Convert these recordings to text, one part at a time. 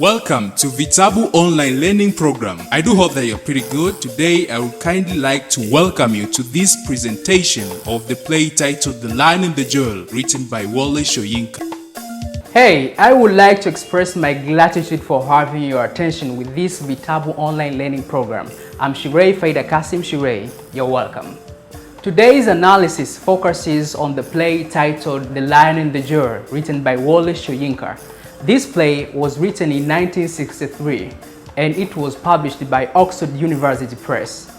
Welcome to Vitabu online learning program. I do hope that you're pretty good. Today I would kindly like to welcome you to this presentation of the play titled The Lion and the Jewel, written by Wole Soyinka. Hey, I would like to express my gratitude for having your attention with this Vitabu online learning program. I'm Shirei Faida Kasim Shirei. You're welcome. Today's analysis focuses on the play titled The Lion and the Jewel, written by Wole Soyinka. This play was written in 1963 and it was published by Oxford University Press.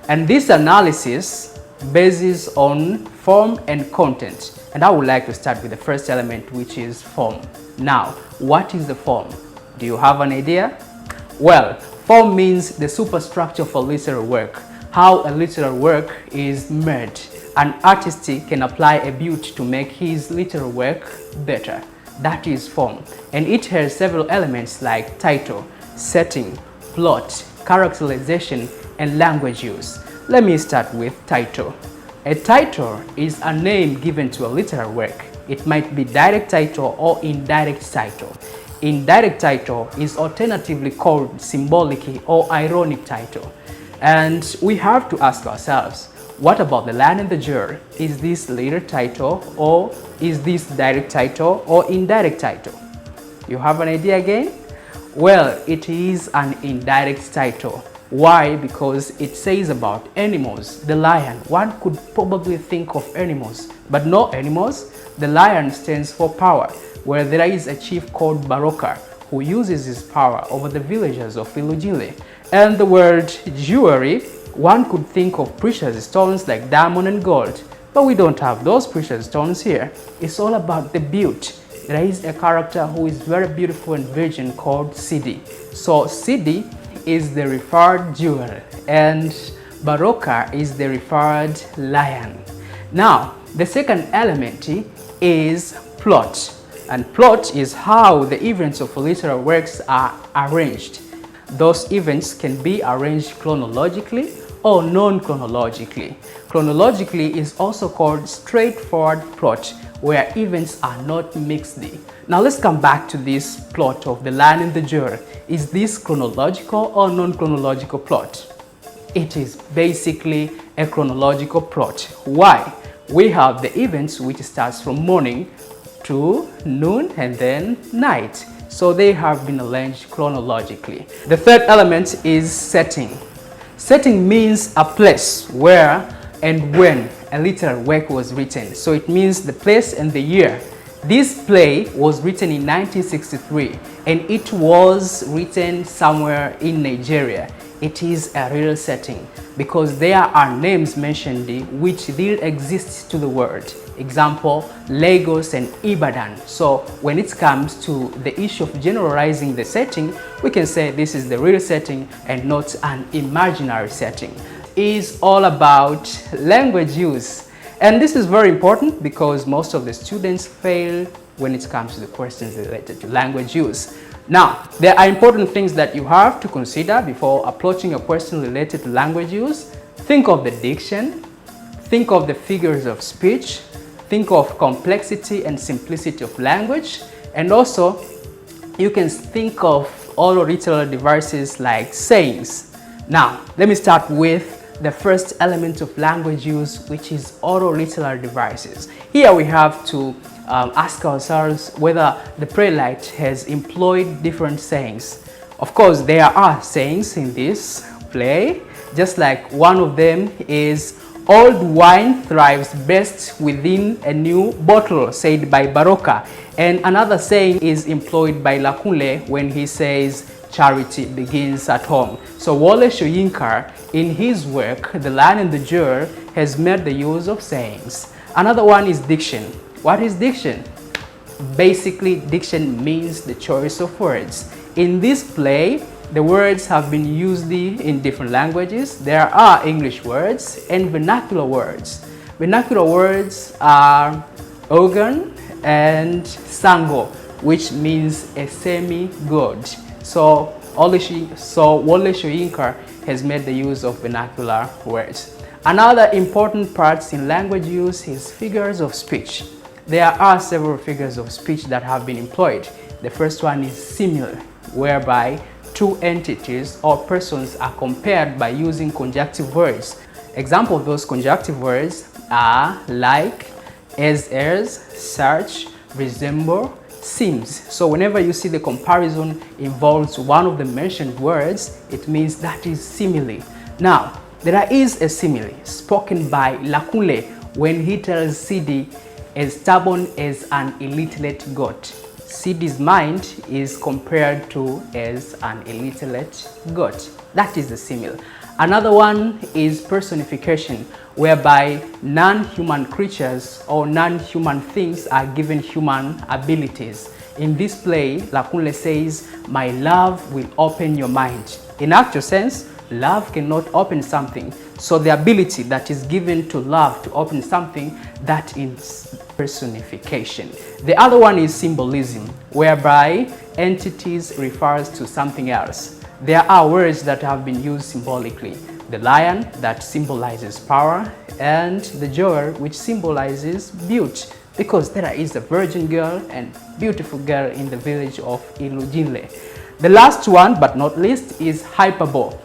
And this analysis bases on form and content. And I would like to start with the first element, which is form. Now, what is the form? Do you have an idea? Well, form means the superstructure for literary work, how a literary work is made. An artist can apply a beauty to make his literary work better. That is form, and it has several elements like title, setting, plot, characterization, and language use. Let me start with title. A title is a name given to a literary work. It might be direct title or indirect title. Indirect title is alternatively called symbolic or ironic title. And we have to ask ourselves, what about The Lion and the Jewel? Is this later title, or is this direct title or indirect title? You have an idea again? Well, it is an indirect title. Why? Because it says about animals. The lion, one could probably think of animals, but no animals. The lion stands for power, where there is a chief called Baroka who uses his power over the villagers of Ilunjunle. And the word jewelry, one could think of precious stones like diamond and gold, but we don't have those precious stones here. It's all about the beauty. There is a character who is very beautiful and virgin called Sidi. So Sidi is the referred jewel and Baroka is the referred lion. Now, the second element is plot. And plot is how the events of literary works are arranged. Those events can be arranged chronologically or non-chronologically. Chronologically is also called straightforward plot, where events are not mixed. Now let's come back to this plot of The Lion and the Jewel. Is this chronological or non-chronological plot? It is basically a chronological plot. Why? We have the events which starts from morning to noon and then night. So they have been arranged chronologically. The third element is setting. Setting means a place where and when a literary work was written. So it means the place and the year. This play was written in 1963 and it was written somewhere in Nigeria. It is a real setting because there are names mentioned which still exist to the world. Example, Lagos and Ibadan. So when it comes to the issue of generalizing the setting, we can say this is the real setting and not an imaginary setting. It's all about language use. And this is very important because most of the students fail when it comes to the questions related to language use. Now, there are important things that you have to consider before approaching a question related to language use. Think of the diction, think of the figures of speech, think of complexity and simplicity of language, and also you can think of oral literary devices like sayings. Now, let me start with the first element of language use, which is oral literary devices. Here we have to ask ourselves whether the playwright has employed different sayings. Of course, there are sayings in this play, just like one of them is "Old wine thrives best within a new bottle," said by Baroka. And another saying is employed by Lakunle when he says, "Charity begins at home." So Wole Soyinka, in his work, The Lion and the Jewel, has made the use of sayings. Another one is diction. What is diction? Basically, diction means the choice of words. In this play, the words have been used in different languages. There are English words and vernacular words. Vernacular words are organ and sango, which means a semi-god. So Wole Soyinka has made the use of vernacular words. Another important part in language use is figures of speech. There are several figures of speech that have been employed. The first one is simile. whereby two entities or persons are compared by using conjunctive words. Example of those conjunctive words are like, as, such, resemble, seems. So whenever you see the comparison involves one of the mentioned words, it means that is simile. Now, there is a simile spoken by Lakunle when he tells Sidi, as stubborn as an illiterate goat. Sidi's mind is compared to as an illiterate goat. That is the simile. Another one is personification, whereby non-human creatures or non-human things are given human abilities. In this play, Lakunle says, my love will open your mind. In actual sense, love cannot open something. So the ability that is given to love to open something, that is personification. The other one is symbolism, whereby entities refers to something else. There are words that have been used symbolically. The lion, that symbolizes power, and the jewel, which symbolizes beauty, because there is a virgin girl and beautiful girl in the village of Ilunjunle. The last one, but not least, is hyperbole.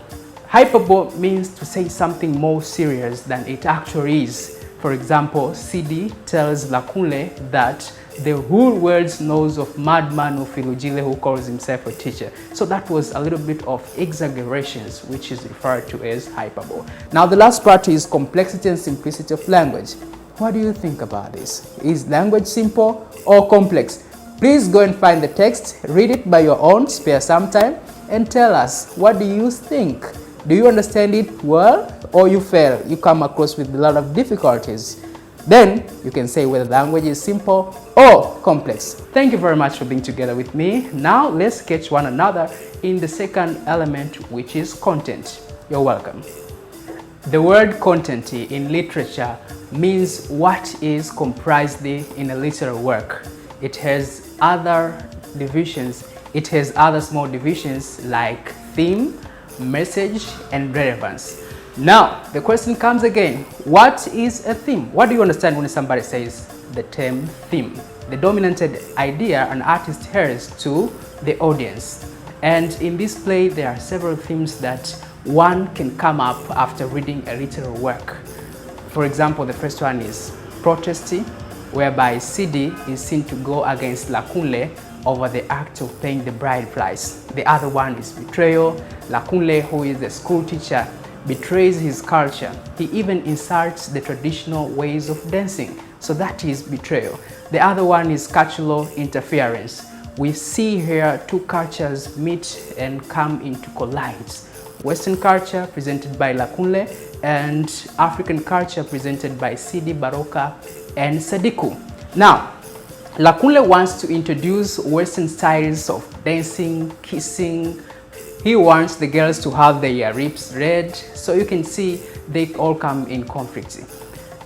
Hyperbole means to say something more serious than it actually is. For example, Sidi tells Lakunle that the whole world knows of madman of Ilunjunle who calls himself a teacher. So that was a little bit of exaggerations, which is referred to as hyperbole. Now the last part is complexity and simplicity of language. What do you think about this? Is language simple or complex? Please go and find the text, read it by your own, spare some time, and tell us, what do you think? Do you understand it well, or you fail? You come across with a lot of difficulties. Then you can say whether language is simple or complex. Thank you very much for being together with me. Now let's catch one another in the second element, which is content. You're welcome. The word content in literature means what is comprised in a literary work. It has other divisions. It has other small divisions like theme, message, and relevance. Now, the question comes again, what is a theme? What do you understand when somebody says the term theme? The dominant idea an artist has to the audience. And in this play, there are several themes that one can come up after reading a literary work. For example, the first one is protest, whereby Sidi is seen to go against Lakunle over the act of paying the bride price. The other one is betrayal. Lakunle, who is the school teacher, betrays his culture. He even insults the traditional ways of dancing. So that is betrayal. The other one is cultural interference. We see here two cultures meet and come into collides. Western culture presented by Lakunle and African culture presented by Sidi, Baroka, and Sadiku. Now, Lakunle wants to introduce Western styles of dancing, kissing. He wants the girls to have their lips red, so you can see they all come in conflict.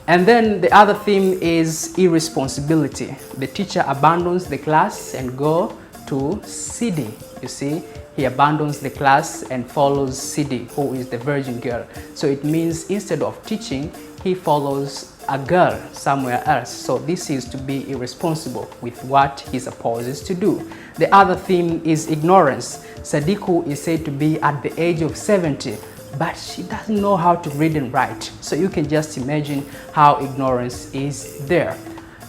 And then the other theme is irresponsibility. The teacher abandons the class and goes to Sidi. You see, he abandons the class and follows Sidi, who is the virgin girl. So it means instead of teaching, he follows a girl somewhere else. So this is to be irresponsible with what he supposes to do. The other theme is ignorance. Sadiku is said to be at the age of 70, but she doesn't know how to read and write. So you can just imagine how ignorance is there.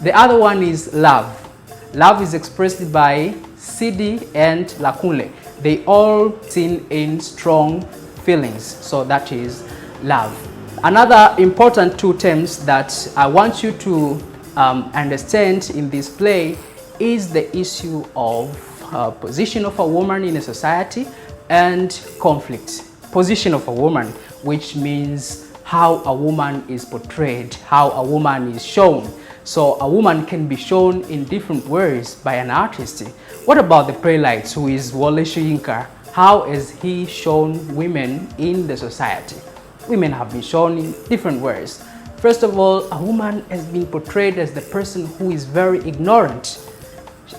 The other one is love. Love is expressed by Sidi and Lakunle. They all seen in strong feelings. So that is love. Another important two terms that I want you to understand in this play is the issue of position of a woman in a society and conflict. Position of a woman, which means how a woman is portrayed, how a woman is shown. So a woman can be shown in different ways by an artist. What about the playwright who is Wole Soyinka? How is he shown women in the society? Women have been shown in different ways. First of all, a woman has been portrayed as the person who is very ignorant.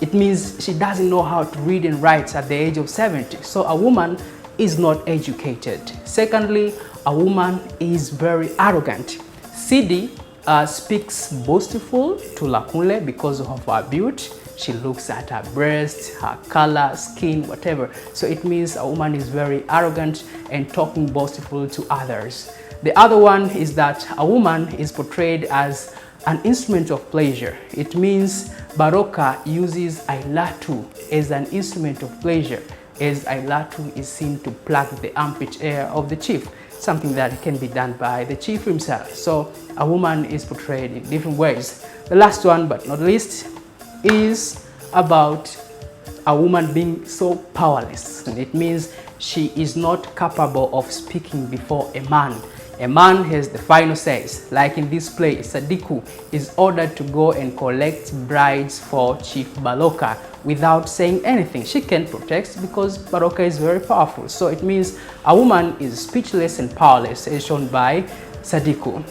It means she doesn't know how to read and write at the age of 70. So a woman is not educated. Secondly, a woman is very arrogant. Sidi speaks boastful to Lakunle because of her beauty. She looks at her breast, her color, skin, whatever. So it means a woman is very arrogant and talking boastful to others. The other one is that a woman is portrayed as an instrument of pleasure. It means Baroka uses Ailatu as an instrument of pleasure, as Ailatu is seen to pluck the armpit hair of the chief, something that can be done by the chief himself. So a woman is portrayed in different ways. The last one, but not least, is about a woman being so powerless. And it means she is not capable of speaking before a man. A man has the final say. Like in this play, Sadiku is ordered to go and collect brides for Chief Baroka without saying anything. She can't protest because Baroka is very powerful. So it means a woman is speechless and powerless, as shown by Sadiku.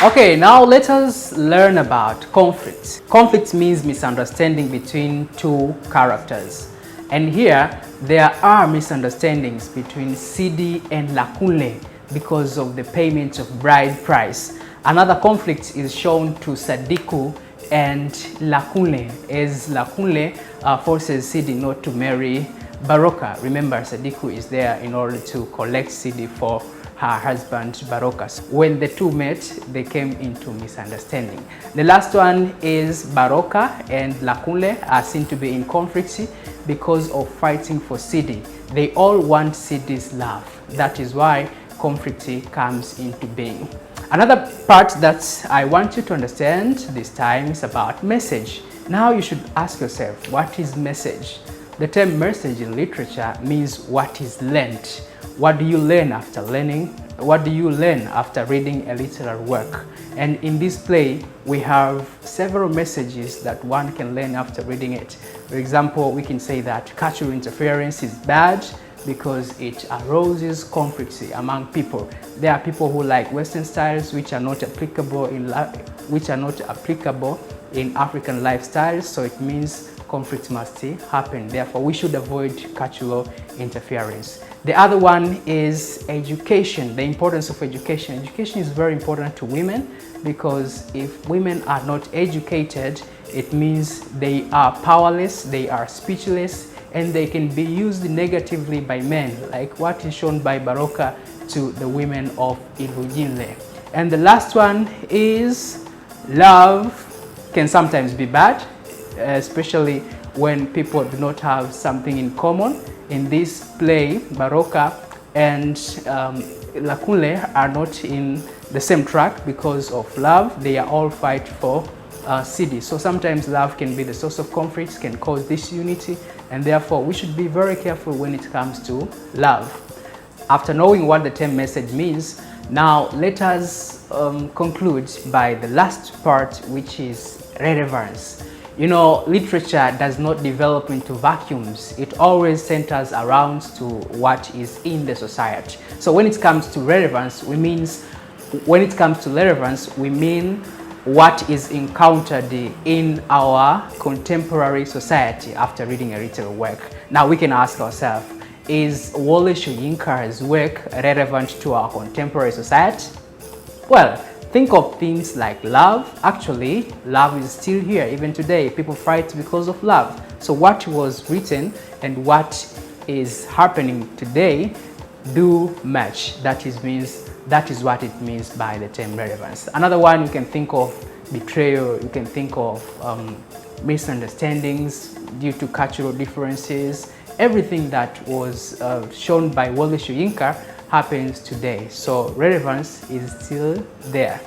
Okay, now let us learn about conflict. Conflict means misunderstanding between two characters. And here, there are misunderstandings between Sidi and Lakunle because of the payment of bride price. Another conflict is shown to Sadiku and Lakunle, as Lakunle forces Sidi not to marry Baroka. Remember, Sadiku is there in order to collect Sidi for her husband Baroka. When the two met, they came into misunderstanding. The last one is Baroka and Lakunle are seen to be in conflict because of fighting for Sidi. They all want Sidi's love. That is why conflict comes into being. Another part that I want you to understand this time is about message. Now you should ask yourself, what is message? The term message in literature means what is learned. What do you learn after learning? What do you learn after reading a literary work? And in this play, we have several messages that one can learn after reading it. For example, we can say that cultural interference is bad because it arouses conflict among people. There are people who like Western styles which are not applicable in African lifestyles, so it means conflict must happen. Therefore, we should avoid cultural interference. The other one is education, the importance of education. Education is very important to women because if women are not educated, it means they are powerless, they are speechless, and they can be used negatively by men, like what is shown by Baroka to the women of Ilunjunle. And the last one is love can sometimes be bad, especially when people do not have something in common. In this play, Baroka and Lakunle are not in the same track because of love. They are all fight for Sidi. So sometimes love can be the source of conflicts, can cause disunity, and therefore we should be very careful when it comes to love. After knowing what the term message means, now let us conclude by the last part, which is relevance. You know, literature does not develop into vacuums. It always centers around to what is in the society. So when it comes to relevance, we mean what is encountered in our contemporary society after reading a literary work. Now we can ask ourselves, is Wole Soyinka's work relevant to our contemporary society? Well, think of things like love. Actually, love is still here even today. People fight because of love. So what was written and what is happening today do match. That is what it means by the term relevance. Another one, you can think of betrayal, you can think of misunderstandings due to cultural differences. Everything that was shown by Wole Soyinka happens today. So relevance is still there.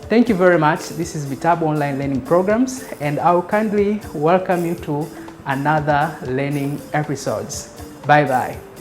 Thank you very much. This is Vitabu Online Learning Programs, and I will kindly welcome you to another learning episodes. Bye-bye.